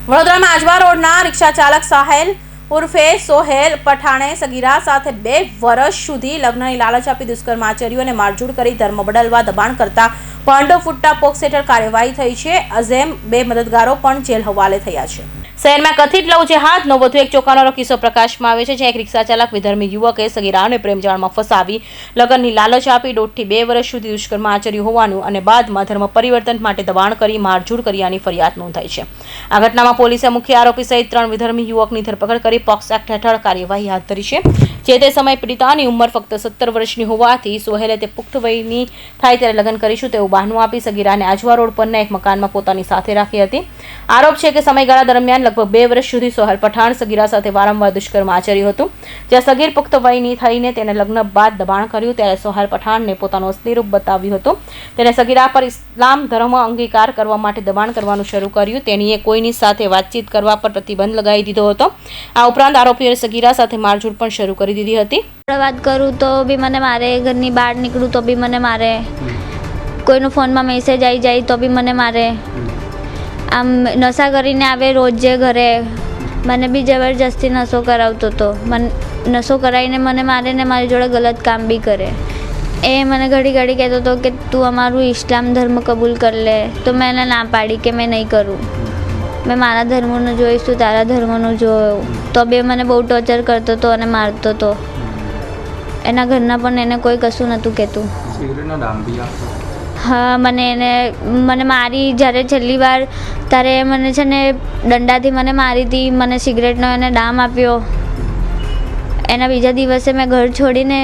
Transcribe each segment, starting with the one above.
વડોદરામાં આજવા રોડના રિક્ષા ચાલક સાહેલ ઉર્ફે સોહેલ પઠાણે સગીરા સાથે 2 વર્ષ સુધી લગ્નની લાલચ આપી દુષ્કર્મ આચર્યું અને મારઝૂડ કરી ધર્મ બદલવા દબાણ કરતા પાંડો ફૂટતા પોક્સ હેઠળ કાર્યવાહી થઈ છે. અઝેમ 2 મદદગારો પણ જેલ હવાલે થયા છે. શહેરમાં કથિત લવ જેહાદનો વધુ એક ચોંકાવનારો કિસ્સો પ્રકાશમાં આવે છે, જ્યાં એક રિક્ષા ચાલક વિધર્મી યુવકે સગીરાને પ્રેમજાળમાં ફસાવી લગ્નની લાલચ આપી 1.5 થી 2 વર્ષ સુધી દુષ્કર્મ આચર્યું હોવાનું અને બાદમાં ધર્મ પરિવર્તન માટે દબાણ કરી મારઝૂડ કર્યાની ફરિયાદ નોંધાઈ છે. આ ઘટનામાં પોલીસે મુખ્ય આરોપી સહિત 3 વિધર્મી યુવકની ધરપકડ કરી પોક્સ એક્ટ હેઠળ કાર્યવાહી હાથ ધરી છે. જે તે સમયે પીડિતાની ઉંમર ફક્ત 17 વર્ષની હોવાથી સોહેલે તે પુખ્ત વયની થાય ત્યારે લગ્ન કરીશું તેવું બહાનું આપી સગીરાને આજવા રોડ પરના એક મકાનમાં પોતાની સાથે રાખી હતી. આરોપ છે કે સમયગાળા દરમિયાન લગભગ 2 વર્ષ સુધી સોહેલ પઠાણ સગીરા સાથે વારંવાર દુષ્કર્મ આચર્યું હતું. જ્યાં સગીર પુખ્ત વયની થઈને તેને લગ્ન બાદ દબાણ કર્યું ત્યારે સોહેલ પઠાણને પોતાનું અસલી રૂપ બતાવ્યું હતું. તેને સગીરા પર ઇસ્લામ ધર્મ અંગીકાર કરવા માટે દબાણ કરવાનું શરૂ કર્યું. તેણીએ કોઈની સાથે વાતચીત કરવા પર પ્રતિબંધ લગાવી દીધો હતો. આ ઉપરાંત આરોપીઓએ સગીરા સાથે મારઝૂડ પણ શરૂ કરી દીધી હતી. વાત કરું તો બી મને મારે, ઘરની બહાર નીકળું તો બી મને મારે, કોઈનો ફોનમાં મેસેજ આવી જાય તો બી મને મારે, આમ નશા કરીને આવે રોજે ઘરે, મને બી જબરજસ્તી નશો કરાવતો હતો. નશો કરાવીને મને મારે ને મારી જોડે ગલત કામ બી કરે. એ મને ઘડી ઘડી કહેતો હતો કે તું અમારું ઇસ્લામ ધર્મ કબૂલ કરી લે. તો મેં એને ના પાડી કે મેં નહીં કરું, મેં મારા ધર્મનું જોઈશ, તું તારા ધર્મનું જોયું. તો બી મને બહુ ટોર્ચર કરતો હતો અને મારતો હતો. એના ઘરના પણ એને કોઈ કશું નહોતું કહેતું. હા, મને મારી જ્યારે છેલ્લી વાર ત્યારે મને છે ને દંડાથી મને મારી હતી. મને સિગરેટનો એને ડામ આપ્યો. એના બીજા દિવસે મેં ઘર છોડીને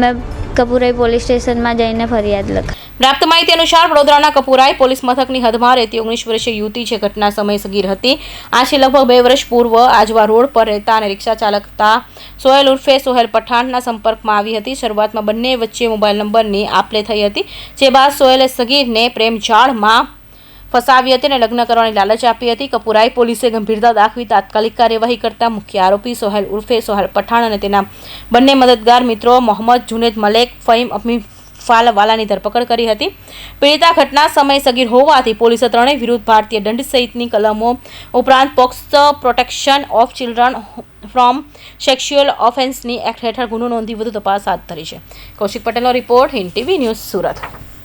મેં કપુરાઈ પોલીસ સ્ટેશનમાં જઈને ફરિયાદ લખાવી. પ્રાપ્ત માહિતી અનુસાર વડોદરાના કપુરાઈ પોલીસ મથકની હદમાં રહેતી 19 વર્ષીય યુવતી છે. ઘટના સમયે સગીર હતી. આજે લગભગ 2 વર્ષ પૂર્વ આજવા રોડ પર રહેતા અને રિક્ષા ચાલકતા સોહેલ ઉર્ફે સોહેલ પઠાણના સંપર્કમાં આવી હતી. શરૂઆતમાં બંને વચ્ચે મોબાઈલ નંબરની આપ-લે થઈ હતી. જે બાદ સોહેલે સગીરને પ્રેમજાળમાં ફસાવી હતી અને લગ્ન કરવાની લાલચ આપી હતી. કપુરાઈ પોલીસે ગંભીરતા દાખવી તાત્કાલિક કાર્યવાહી કરતા મુખ્ય આરોપી સોહેલ ઉર્ફે સોહેલ પઠાણ અને તેના બંને મદદગાર મિત્રો મોહમ્મદ જુનેદ મલેક ફહીમ અમી વાલાની ધરપકડ કરી હતી. પીડિતા ઘટના સમયે સગીર હોવાથી પોલીસે ત્રણેય વિરુદ્ધ ભારતીય દંડ સહિતની કલમો ઉપરાંત POCSO protection of children from sexual ઓફેન્સની એક્ટ હેઠળ ગુનો નોંધી વધુ તપાસ હાથ ધરી છે. કૌશિક પટેલનો report, Hind TV news, Surat.